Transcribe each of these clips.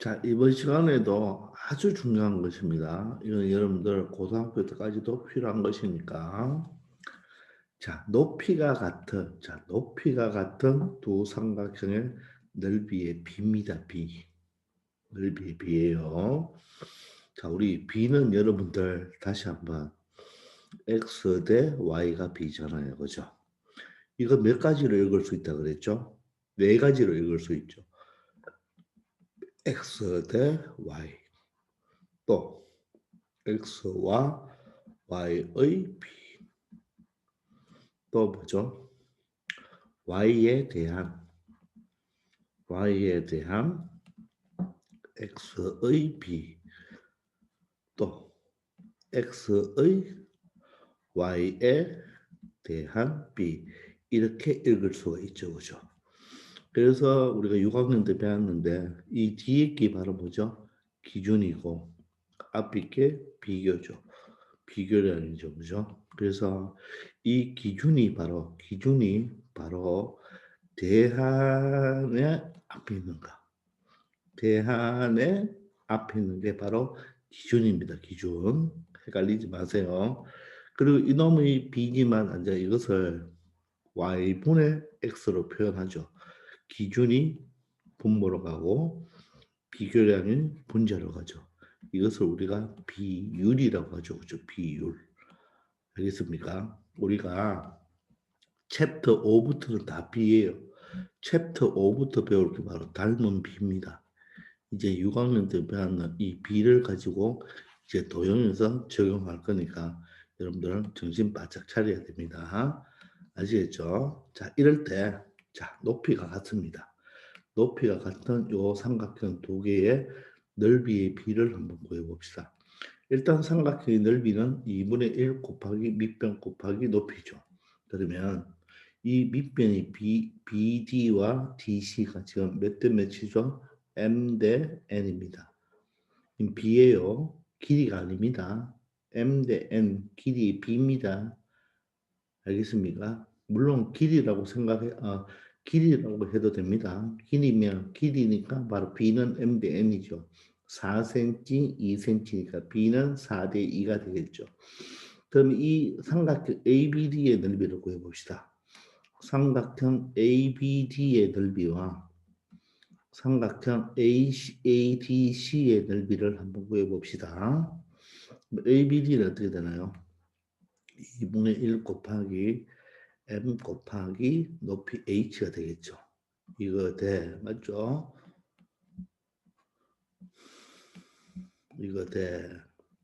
자, 이번 시간에도 아주 중요한 것입니다. 이건 여러분들 고등학교 때까지도 필요한 것이니까. 자, 높이가 같은 두 삼각형의 넓이의 비입니다. 비. 넓이의 비예요. 자, 우리 비는 여러분들 다시 한번 x 대 y가 b잖아요. 그죠? 이거 몇 가지로 읽을 수 있다 그랬죠? 네 가지로 읽을 수 있죠. x 대 y. 또 x와 y의 b. 또 뭐죠? y에 대한 x의 b. 또 x의 y에 대한 b. 이렇게 읽을 수가 있죠. 그죠? 그래서 우리가 6학년 때 배웠는데 이 뒤에 게 바로 뭐죠? 기준이고 앞에 게 비교죠. 비교량이죠. 그죠? 그래서 이 기준이 바로 대한의 앞에 있는가? 대한의 앞에 있는 게 바로 기준입니다. 기준. 헷갈리지 마세요. 그리고 이놈의 b지만 이제 이것을 y분의 x로 표현하죠. 기준이 분모로 가고 비교량이 분자로 가죠. 이것을 우리가 비율이라고 하죠. 그죠? 비율. 알겠습니까? 우리가 챕터 5부터는 다 비예요. 챕터 5부터 배울 게 바로 닮은 비입니다. 이제 6학년 때 배웠는 이 비를 가지고 이제 도형에서 적용할 거니까 여러분들은 정신 바짝 차려야 됩니다. 아시겠죠? 자, 이럴 때, 자, 높이가 같습니다. 높이가 같은 요 삼각형 두 개의 넓이의 비를 한번 구해봅시다. 일단 삼각형의 넓이는 2분의 1 곱하기 밑변 곱하기 높이죠. 그러면 이 밑변이 BD와 DC가 지금 몇 대 몇이죠? M 대 N입니다. B예요. 길이가 아닙니다. M 대 N, 길이 B입니다. 알겠습니까? 물론 길이라고 해도 됩니다. 길이니까 바로 B는 M 대 N이죠. 4cm, 2cm니까 B는 4대 2가 되겠죠. 그럼 이 삼각형 ABD의 넓이를 구해봅시다. 삼각형 ABD의 넓이와 삼각형 ADC의 넓이를 한번 구해봅시다. ABD는 어떻게 되나요? 2분의 1 곱하기 M 곱하기 높이 H가 되겠죠. 이거 맞죠? 이거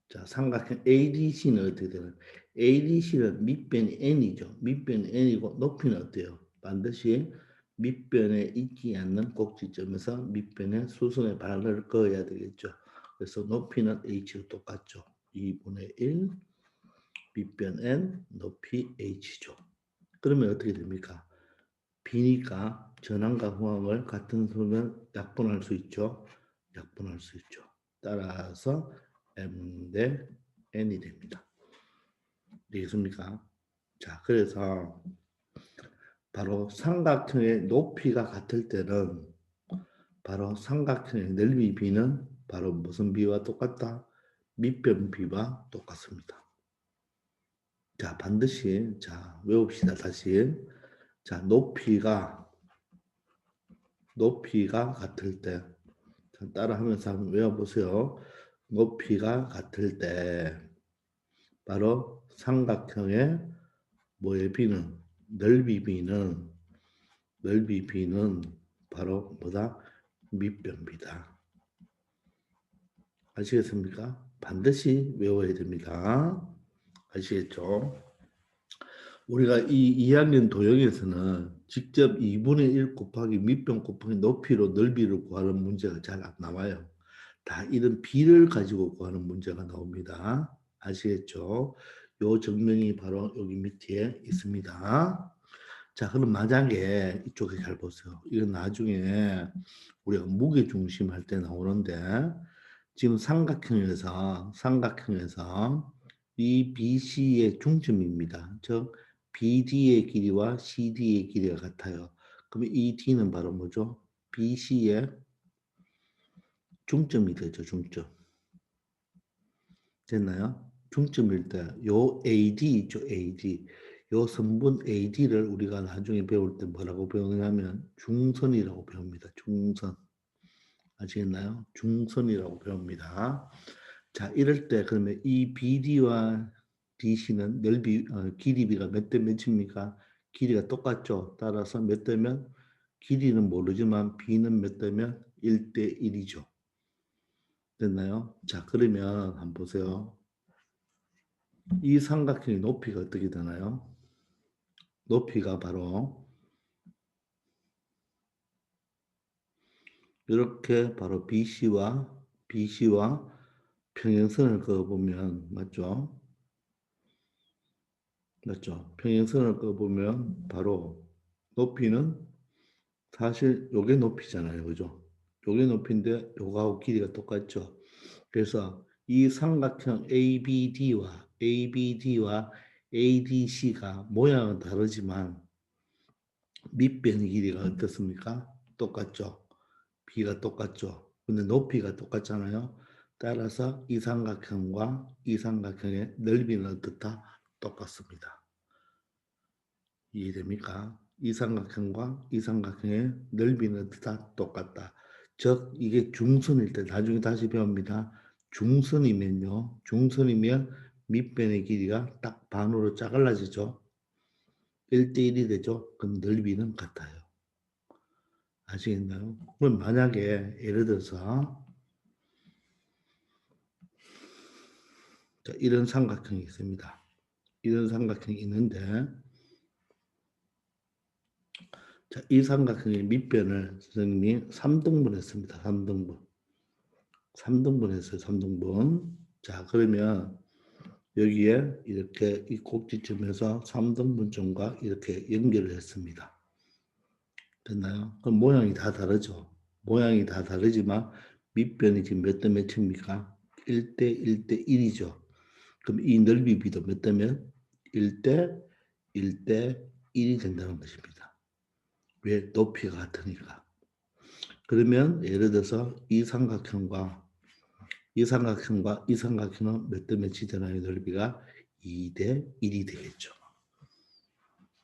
자, 삼각형 ADC는 어떻게 되나요? ADC는 밑변이 N이죠. 밑변이 N이고 높이는 어때요? 반드시 밑변에 있지 않는 꼭지점에서 밑변에 수선의 발을 그어야 되겠죠. 그래서 높이는 H가 똑같죠. 2분의 1 밑변 N 높이 H죠. 그러면 어떻게 됩니까? B니까 전항과 후항을 같은 수면 약분할 수 있죠. 약분할 수 있죠. 따라서 M 대 N이 됩니다. 되겠습니까? 자, 그래서 바로 삼각형의 높이가 같을 때는 바로 삼각형의 넓이 B는 바로 무슨 B와 똑같다? 밑변 B와 똑같습니다. 자, 반드시 자 외웁시다. 다시. 자, 높이가 같을 때 따라하면서 한번 외워보세요. 높이가 같을 때 바로 삼각형의 뭐의 B는 넓이 B는 바로 뭐다? 밑변비다. 아시겠습니까? 반드시 외워야 됩니다. 아시겠죠? 우리가 이 2학년 도형에서는 직접 2분의 1 곱하기 밑변 곱하기 높이로 넓이를 구하는 문제가 잘 안 나와요. 다 이런 비를 가지고 구하는 문제가 나옵니다. 아시겠죠? 요 정면이 바로 여기 밑에 있습니다. 자, 그럼 만약에 이쪽에 잘 보세요. 이건 나중에 우리가 무게중심 할 때 나오는데 지금 삼각형에서 이 BC의 중점입니다. 즉 BD의 길이와 CD의 길이가 같아요. 그러면 이 D는 바로 뭐죠? BC의 중점이 되죠. 중점. 됐나요? 중점일 때 요 AD 있죠. AD. 요 성분 AD를 우리가 나중에 배울 때 뭐라고 배우냐면 중선이라고 배웁니다. 중선. 아시겠나요? 중선이라고 배웁니다. 자, 이럴 때 그러면 이 BD와 DC는 넓이 길이비가 몇 대 몇입니까? 길이가 똑같죠. 따라서 몇 대면 길이는 모르지만 B는 몇 대면 1대 1이죠. 됐나요? 자, 그러면 한번 보세요. 이 삼각형의 높이가 어떻게 되나요? 높이가 바로 이렇게 바로 BC와 평행선을 그어보면 맞죠? 맞죠? 평행선을 그어보면 바로 높이는 사실 요게 높이잖아요. 그죠? 요게 높이인데 요거하고 길이가 똑같죠. 그래서 이 삼각형 ABD와 ADC가 모양은 다르지만 밑변의 길이가 어떻습니까? 똑같죠. B가 똑같죠. 근데 높이가 똑같잖아요. 따라서 이 삼각형과 이 삼각형의 넓이는 어떻다? 똑같습니다. 이해됩니까? 이 삼각형과 이 삼각형의 넓이는 다 똑같다. 즉 이게 중선일 때 나중에 다시 배웁니다. 중선이면 밑변의 길이가 딱 반으로 짜갈라지죠. 1대1이 되죠. 그럼 넓이는 같아요. 아시겠나요? 그럼 만약에 예를 들어서 자, 이런 삼각형이 있습니다. 이런 삼각형이 있는데 자, 이 삼각형의 밑변을 선생님이 3등분 했습니다. 3등분. 3등분 했어요. 3등분. 자, 그러면 여기에 이렇게 이 꼭지점에서 3등분점과 이렇게 연결을 했습니다. 됐나요? 그럼 모양이 다 다르죠. 모양이 다 다르지만 밑변이 지금 몇 대 몇입니까? 1대 1대 1이죠. 그럼 이 넓이 비도 몇 대면 1대 1대 1이 된다는 것입니다. 왜? 높이가 같으니까. 그러면 예를 들어서 이 삼각형은 몇 대 몇이 되나요? 넓이가 2대 1이 되겠죠.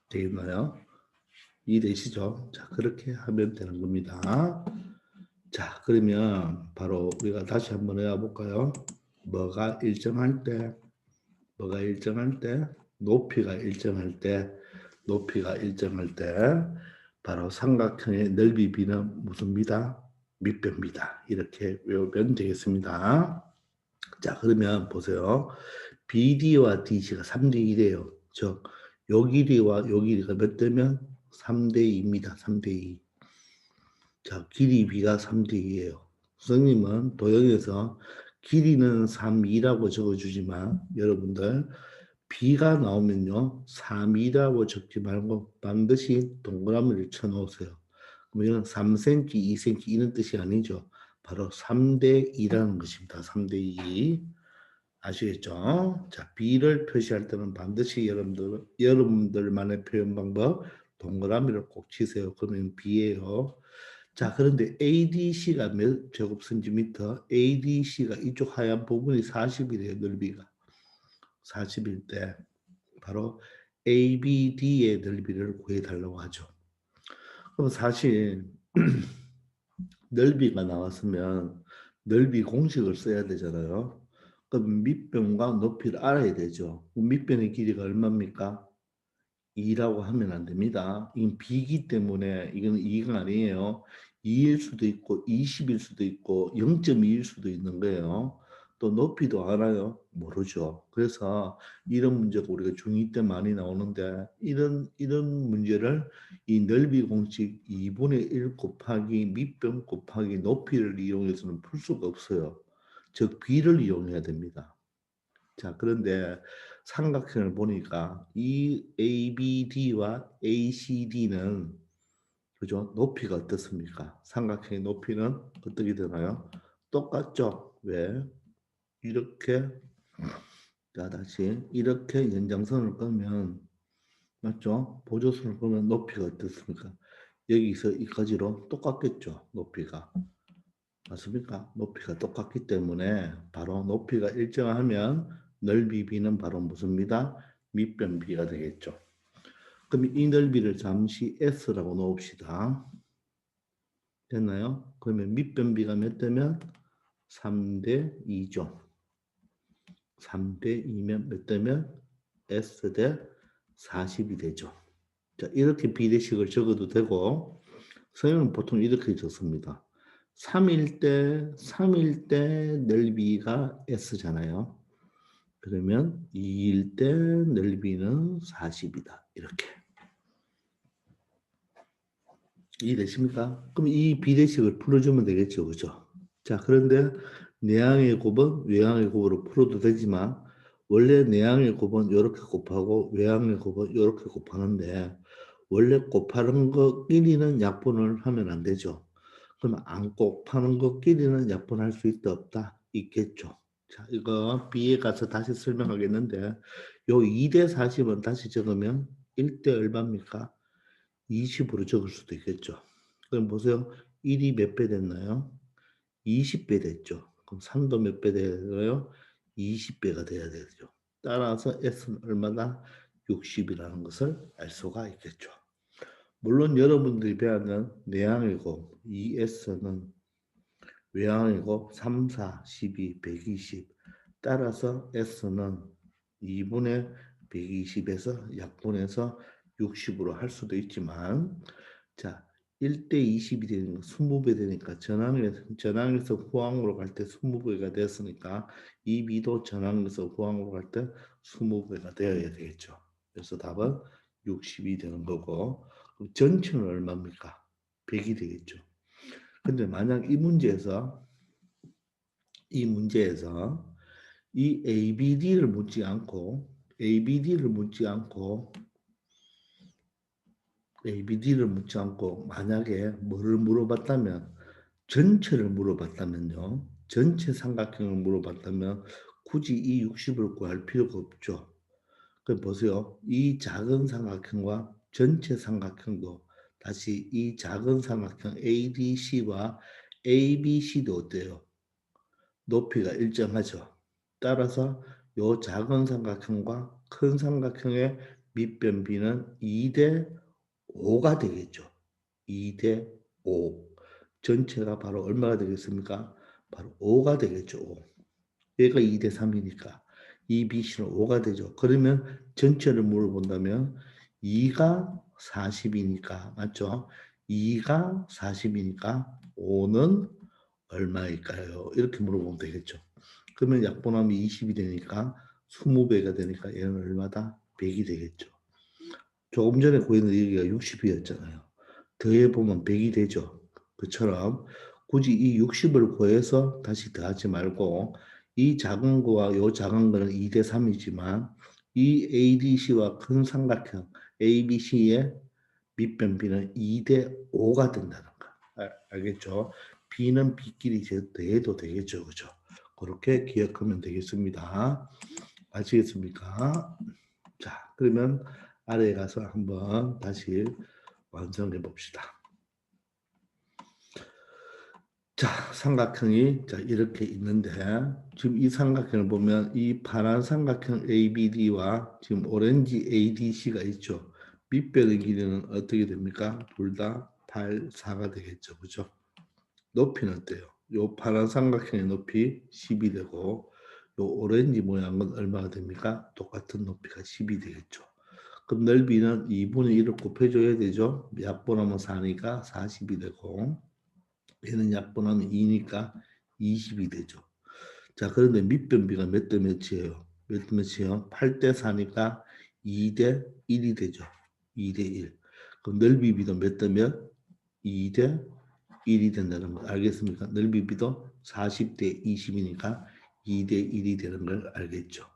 되겠나요? 이해되시죠? 자, 그렇게 하면 되는 겁니다. 자, 그러면 바로 우리가 다시 한번 해볼까요? 뭐가 일정할 때, 높이가 일정할 때, 바로 삼각형의 넓이 비는 무슨 비다? 밑변비다. 이렇게 외우면 되겠습니다. 자, 그러면 보세요. BD와 DC가 3대 1이에요. 즉, 요 길이와 요 길이가 몇 대면? 3대 2입니다. 3대 2. 자, 길이 B가 3대 2예요. 선생님은 도형에서 길이는 3, 2라고 적어주지만 여러분들 B가 나오면요. 3, 2라고 적지 말고 반드시 동그라미를 쳐놓으세요. 그러면 3cm, 2cm 이런 뜻이 아니죠. 바로 3대 2라는 것입니다. 3대 2. 아시겠죠? 자, B를 표시할 때는 반드시 여러분들만의 표현 방법 동그라미를 꼭 치세요. 그러면 B예요. 자, 그런데 ADC가 몇 제곱센티미터? ADC가 이쪽 하얀 부분이 40이래요. 넓이가. 40일 때 바로 ABD의 넓이를 구해달라고 하죠. 그럼 사실 넓이가 나왔으면 넓이 공식을 써야 되잖아요. 그럼 밑변과 높이를 알아야 되죠. 밑변의 길이가 얼마입니까? 2라고 하면 안 됩니다. 이건 B이기 때문에 이건 2가 아니에요. 2일 수도 있고 20일 수도 있고 0.2일 수도 있는 거예요. 또 높이도 알아요? 모르죠. 그래서 이런 문제가 우리가 중2 때 많이 나오는데 이런 문제를 이 넓이 공식 2분의 1 곱하기 밑변 곱하기 높이를 이용해서는 풀 수가 없어요. 즉 B를 이용해야 됩니다. 자, 그런데 삼각형을 보니까 이 ABD와 ACD는 그죠? 높이가 어떻습니까? 삼각형의 높이는 어떻게 되나요? 똑같죠? 왜? 이렇게 자, 다시 이렇게 연장선을 끌면 맞죠? 보조선을 끌면 높이가 어떻습니까? 여기서 이까지로 똑같겠죠? 높이가 맞습니까? 높이가 똑같기 때문에 바로 높이가 일정하면 넓이 B는 바로 무슨 비다? 밑변 B가 되겠죠. 그럼 이 넓이를 잠시 S라고 놓읍시다. 됐나요? 그러면 밑변 B가 몇 대면? 3대 2죠. 3대 2면 몇 대면? S 대 40이 되죠. 자, 이렇게 비례식을 적어도 되고, 선생님은 보통 이렇게 적습니다. 3일 때 넓이가 S잖아요. 그러면 2일 때 넓이는 40이다. 이렇게. 이해되십니까? 그럼 이 비례식을 풀어주면 되겠죠. 그죠? 자, 그런데 내항의 곱은 외항의 곱으로 풀어도 되지만 원래 내항의 곱은 이렇게 곱하고 외항의 곱은 이렇게 곱하는데 원래 곱하는 것끼리는 약분을 하면 안 되죠. 그러면 안 곱하는 것끼리는 약분할 수 있다 없다? 있겠죠. 자, 이거 B에 가서 다시 설명하겠는데 요 2대 40은 다시 적으면 1대 얼마입니까? 20으로 적을 수도 있겠죠. 그럼 보세요. 1이 몇 배 됐나요? 20배 됐죠. 그럼 3도 몇 배 되나요? 20배가 돼야 되죠. 따라서 S는 얼마나 60이라는 것을 알 수가 있겠죠. 물론 여러분들이 배우는 내항이고 2S는 외항이고 3, 4, 12, 120 따라서 S는 2분의 120에서 약분해서 60으로 할 수도 있지만 자 1대 20이 되니까 20배 되니까 전항에서 후항으로 갈 때 20배가 됐으니까 이 B도 전항에서 후항으로 갈 때 20배가 되어야 되겠죠. 그래서 답은 60이 되는 거고 전체는 얼마입니까? 100이 되겠죠. 근데 만약 이 문제에서 이 ABD를 묻지 않고 만약에 뭐를 물어봤다면 전체를 물어봤다면요. 전체 삼각형을 물어봤다면 굳이 이 60을 구할 필요가 없죠. 그럼 보세요. 이 작은 삼각형과 전체 삼각형도 다시 이 작은 삼각형 ADC와 ABC도 어때요? 높이가 일정하죠. 따라서 이 작은 삼각형과 큰 삼각형의 밑변비는 2대 5가 되겠죠. 2대 5. 전체가 바로 얼마가 되겠습니까? 바로 5가 되겠죠. 5. 얘가 2대 3이니까 이 BC는 5가 되죠. 그러면 전체를 물어본다면 2가 40이니까 맞죠? 2가 40이니까 5는 얼마일까요? 이렇게 물어보면 되겠죠. 그러면 약분하면 20이 되니까 20배가 되니까 얘는 얼마다? 100이 되겠죠. 조금 전에 구했는 얘기가 60이었잖아요. 더해보면 100이 되죠. 그처럼 굳이 이 60을 구해서 다시 더하지 말고 이 작은 거와 이 작은 거는 2대 3이지만 이 ADC와 큰 삼각형 ABC의 밑변비는 2대 5가 된다는 거. 알겠죠? B는 B끼리 더해도 되겠죠. 그죠? 그렇게 기억하면 되겠습니다. 아시겠습니까? 자, 그러면 아래에 가서 한번 다시 완성해 봅시다. 자, 삼각형이 자, 이렇게 있는데 지금 이 삼각형을 보면 이 파란 삼각형 ABD와 지금 오렌지 ADC가 있죠. 밑변의 길이는 어떻게 됩니까? 둘 다 8, 4가 되겠죠. 그죠? 높이는 어때요? 요 파란 삼각형의 높이 10이 되고 요 오렌지 모양은 얼마가 됩니까? 똑같은 높이가 10이 되겠죠. 그럼 넓이는 2분의 1을 곱해줘야 되죠. 약분하면 4니까 40이 되고 얘는 약분하면 2니까 20이 되죠. 자, 그런데 밑변비가 몇 대 몇이에요? 몇 대 몇이에요? 8대 4니까 2대 1이 되죠. 2대 1. 그럼 넓이비도 몇 대 몇? 2대 1이 된다는 거 알겠습니까? 넓이비도 40대 20이니까 2대 1이 되는 걸 알겠죠.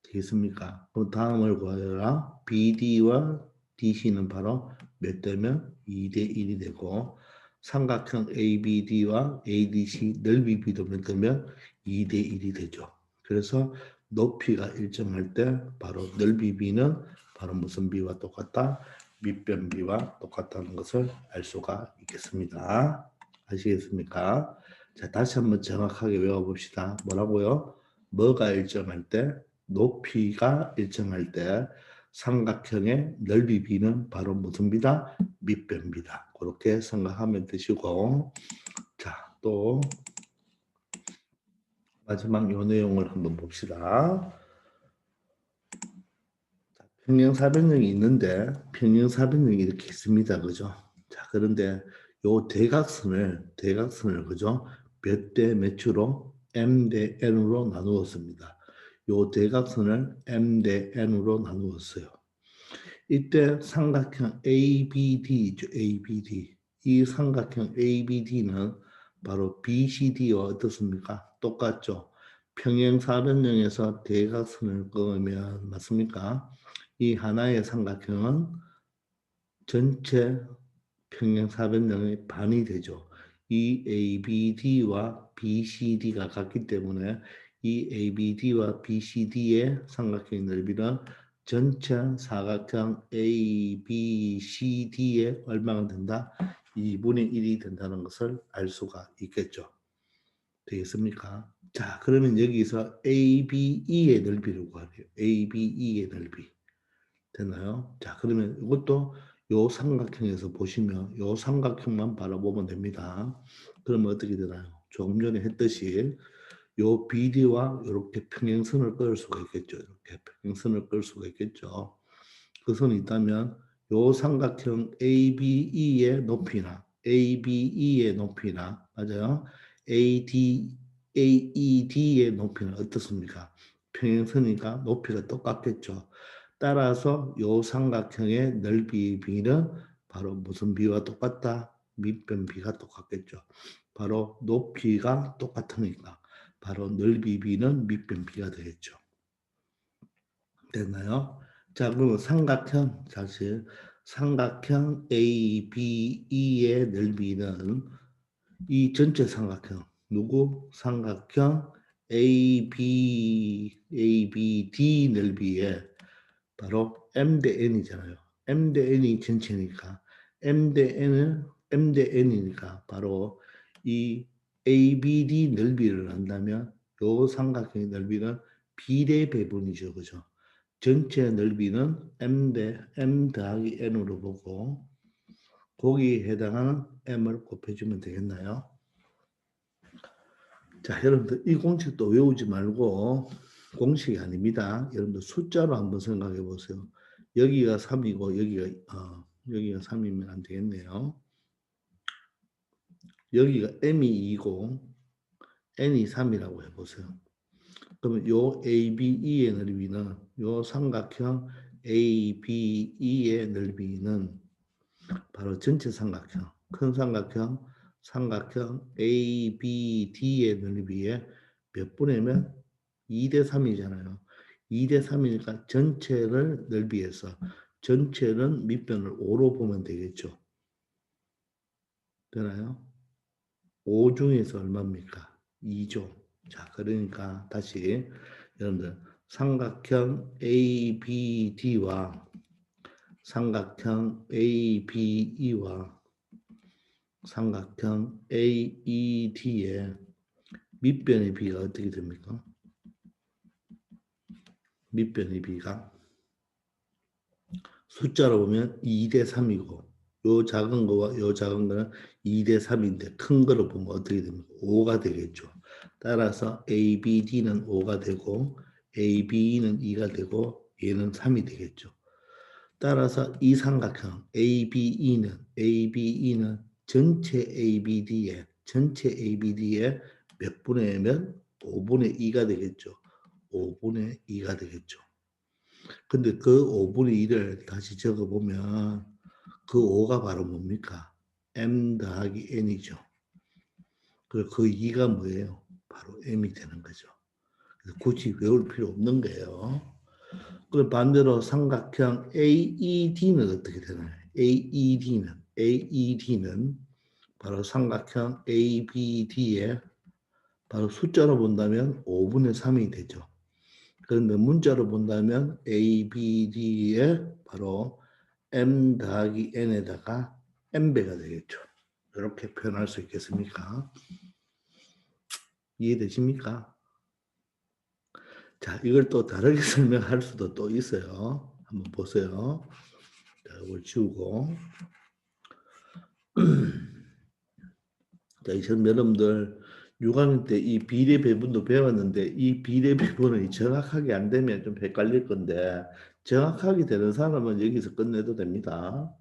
되겠습니까? 그럼 다음을 구하여라. BD와 DC는 바로 몇 대면 2대 1이 되고 삼각형 ABD와 ADC 넓이 비도 몇 대면 2대 1이 되죠. 그래서 높이가 일정할 때 바로 넓이 비는 바로 무슨 비와 똑같다? 밑변 비와 똑같다는 것을 알 수가 있겠습니다. 아시겠습니까? 자, 다시 한번 정확하게 외워봅시다. 뭐라고요? 뭐가 일정할 때, 높이가 일정할 때 삼각형의 넓이 b는 바로 무슨 비다? 밑변비다. 그렇게 생각하면 되시고, 자, 또 마지막 요 내용을 한번 봅시다. 평행사변형이 있는데 평행사변형이 이렇게 있습니다. 그죠? 자, 그런데 요 대각선을 그죠? 몇 대 몇으로 m 대 n으로 나누었습니다. 요 대각선을 m 대 n으로 나누었어요. 이때 삼각형 ABD죠. ABD. 이 삼각형 ABD는 바로 BCD와 어떻습니까? 똑같죠. 평행사변형에서 대각선을 그으면 맞습니까? 이 하나의 삼각형은 전체 평행사변형의 반이 되죠. 이 ABD와 BCD가 같기 때문에 이 ABD와 BCD의 삼각형의 넓이는 전체 사각형 ABCD의 얼마가 된다? 2분의 1이 된다는 것을 알 수가 있겠죠. 되겠습니까? 자, 그러면 여기서 ABE의 넓이를 구하래요. ABE의 넓이. 되나요? 자, 그러면 이것도 요 삼각형에서 보시면 요 삼각형만 바라보면 됩니다. 그러면 어떻게 되나요? 조금 전에 했듯이 요 BD와 이렇게 평행선을 그을 수가 있겠죠. 이렇게 평행선을 그을 수가 있겠죠. 그 선이 있다면 요 삼각형 ABE의 높이나 ABE의 높이나 맞아요? AED의 높이는 어떻습니까? 평행선이니까 높이가 똑같겠죠. 따라서 요 삼각형의 넓이 b는 바로 무슨 비와 똑같다? 밑변 비가 똑같겠죠. 바로 높이가 똑같으니까 바로 넓이 b는 밑변 비가 되겠죠. 됐나요? 자, 그러면 삼각형 사실 삼각형 ABE의 넓이는 이 전체 삼각형 누구? 삼각형 ABD 넓이에 바로 m 대 n이잖아요. m 대 n이 전체니까 m 대 n이니까 바로 이 ABD 넓이를 한다면 요 삼각형의 넓이는 b 대 배분이죠, 그죠? 전체 넓이는 m 더하기 n으로 보고 거기에 해당하는 m을 곱해주면 되겠나요? 자, 여러분들 이 공식도 외우지 말고 공식이 아닙니다. 여러분들 숫자로 한번 생각해 보세요. 여기가 3이고 여기가 3이면 안 되겠네요. 여기가 m이 2고 n이 3이라고 해보세요. 그러면 요 ABE의 넓이는 요 삼각형 ABE의 넓이는 바로 전체 삼각형, 큰 삼각형 ABD의 넓이에 몇 분의면 2대 3이잖아요. 2대 3이니까 전체를 넓이해서 전체는 밑변을 5로 보면 되겠죠. 되나요? 5 중에서 얼마입니까? 2죠. 자, 그러니까 다시 여러분들 삼각형 ABD와 삼각형 ABE와 삼각형 AED의 밑변의 비가 어떻게 됩니까? 밑변의 비가 숫자로 보면 2대 3이고 요 작은 거와 요 작은 거는 2대 3인데 큰 거로 보면 어떻게 됩니까? 5가 되겠죠. 따라서 ABD는 5가 되고 ABE는 2가 되고 얘는 3이 되겠죠. 따라서 이 삼각형 ABE는 전체 ABD의 몇 분의 면 5분의 2가 되겠죠. 5분의 2가 되겠죠. 근데 그 5분의 2를 다시 적어보면 그 5가 바로 뭡니까? m 더하기 n이죠. 그리고 그 2가 뭐예요? 바로 m이 되는 거죠. 굳이 외울 필요 없는 거예요. 그리고 반대로 삼각형 AED는 어떻게 되나요? AED는 바로 삼각형 ABD의 바로 숫자로 본다면 5분의 3이 되죠. 그런데 문자로 본다면 ABD의 바로 m 더하기 n에다가 m배가 되겠죠. 이렇게 표현할 수 있겠습니까? 이해되십니까? 자, 이걸 또 다르게 설명할 수도 또 있어요. 한번 보세요. 자, 이걸 지우고. 자, 이처럼 여러분들 6학년 때 이 비례 배분도 배웠는데 이 비례 배분이 정확하게 안 되면 좀 헷갈릴 건데 정확하게 되는 사람은 여기서 끝내도 됩니다.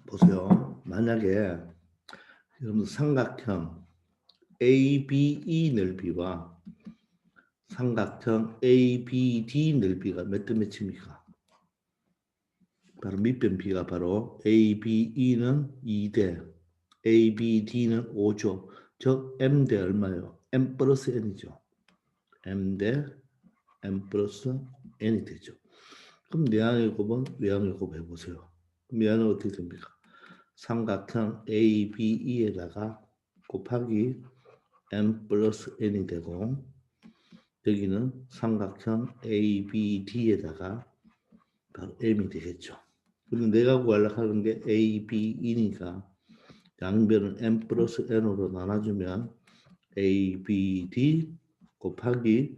보세요. 만약에 여러분 삼각형 ABE 넓이와 삼각형 ABD 넓이가 몇 대 몇입니까? 바로 밑변비가 바로 ABE는 2대, ABD는 5죠. 즉 M 대 얼마요? M 플러스 N이죠. M 대 M 플러스 N이 되죠. 그럼 내항의 곱은 외항의 곱 해보세요. 그럼 외항은 어떻게 됩니까? 삼각형 ABE에다가 곱하기 M 플러스 N이 되고 여기는 삼각형 ABD에다가 바로 M이 되겠죠. 그리고 내가 구하려고 하는 게 ABE니까 양변을 M 플러스 N으로 나눠주면 ABD 곱하기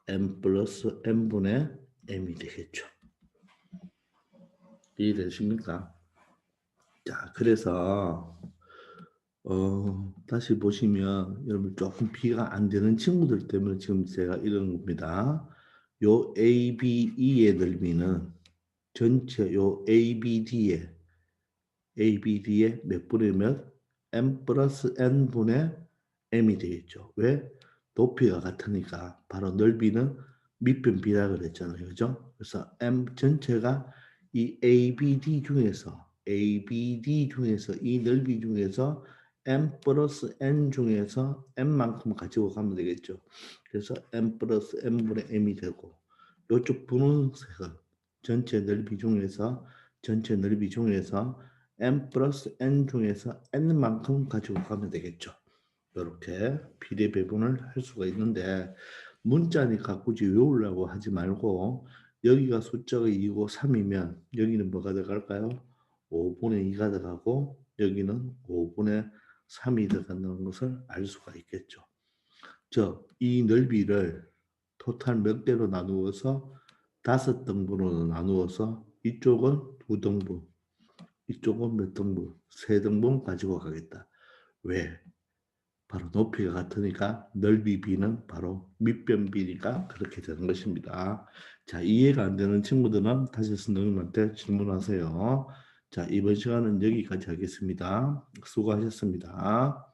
M 플러스 N분의 M이 되겠죠. 이해되십니까? 자, 그래서 다시 보시면 여러분 조금 비가 안 되는 친구들 때문에 지금 제가 이런 겁니다. 요 ABE의 넓이는 전체 요 ABD의 몇 분의 몇? M 플러스 N분의 M이 되겠죠. 왜? 높이가 같으니까 바로 넓이는 밑변 비라 그랬잖아요. 그죠? 그래서 M 전체가 이 ABD 중에서 이 넓이 중에서 M 플러스 N 중에서 M만큼 가지고 가면 되겠죠. 그래서 M 플러스 N분의 M이 되고 이쪽 분홍색은 전체 넓이 중에서 M 플러스 N 중에서 N만큼 가지고 가면 되겠죠. 이렇게 비례 배분을 할 수가 있는데 문자니까 굳이 외우려고 하지 말고 여기가 숫자가 2고 3이면 여기는 뭐가 들어갈까요? 5분의 2가 들어가고 여기는 5분의 3이 들어간다는 것을 알 수가 있겠죠. 이 넓이를 토탈 몇 개로 나누어서 5등분으로 나누어서 이쪽은 2등분, 이쪽은 몇 등분? 3등분 가지고 가겠다. 왜? 바로 높이가 같으니까 넓이 B는 바로 밑변 B니까 그렇게 되는 것입니다. 자, 이해가 안 되는 친구들은 다시 선생님한테 질문하세요. 자, 이번 시간은 여기까지 하겠습니다. 수고하셨습니다.